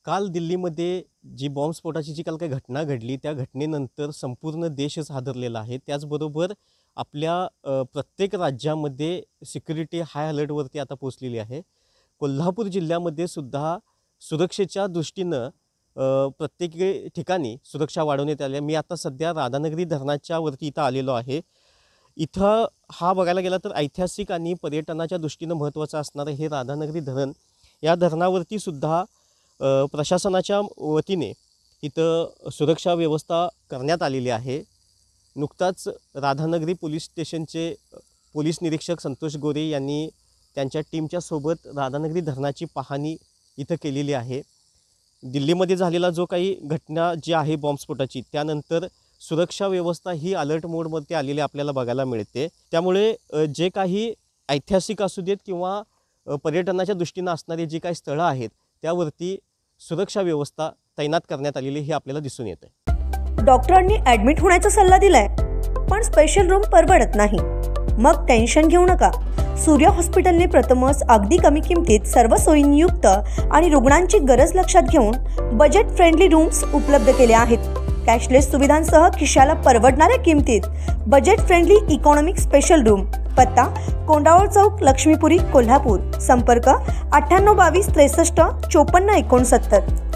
काल दिल्लीमध्ये जी बॉम्बस्फोटाची जी काल काही घटना घडली त्या घटनेनंतर संपूर्ण देशच हादरलेला आहे। त्याचबरोबर आपल्या प्रत्येक राज्यामध्ये सिक्युरिटी हाय अलर्टवरती आता पोहोचलेली आहे। कोल्हापूर जिल्ह्यामध्ये सुद्धा सुरक्षेच्या दृष्टीनं प्रत्येक ठिकाणी सुरक्षा वाढवण्यात आली आहे। मी आता सध्या राधानगरी धरणाच्या वरती इथं आलेलो आहे। इथं हा बघायला गेला तर ऐतिहासिक आणि पर्यटनाच्या दृष्टीनं महत्त्वाचं असणारं हे राधानगरी धरण, या धरणावरती सुद्धा प्रशासनाच्या वतीने इथं सुरक्षा व्यवस्था करण्यात आलेली आहे। नुकताच राधानगरी पोलीस स्टेशनचे पोलीस निरीक्षक संतोष गोरे यांनी त्यांच्या टीमच्या सोबत राधानगरी धरणाची पाहणी इथं केलेली आहे। दिल्लीमध्ये झालेला जो काही घटना जी आहे बॉम्बस्फोटाची, त्यानंतर सुरक्षा व्यवस्था ही अलर्ट मोडमध्ये आलेली आपल्याला बघायला मिळते। त्यामुळे जे काही ऐतिहासिक असू देत किंवा पर्यटनाच्या दृष्टीनं असणारी जी काही स्थळं आहेत त्यावरती सुरक्षा व्यवस्था तैनात करण्यात आलेली हे आपल्याला दिसून येते। डॉक्टरांनी ॲडमिट होण्याचा सल्ला दिलाय, पण स्पेशल रूम परवडत नाही। मग टेन्शन घेऊ नका। सूर्या हॉस्पिटलने प्रथमच अगदी कमी किमतीत सर्व सोयींयुक्त आणि रुग्णांची गरज लक्षात घेऊन बजेट फ्रेंडली रूम्स उपलब्ध केले आहेत। कॅशलेस सुविधांसह खिशाला परवडणाऱ्या किमतीत budget friendly economic special room. पत्ता कोंडावळ चौक, लक्ष्मीपुरी, कोल्हापूर। संपर्क 9822 63 54 69।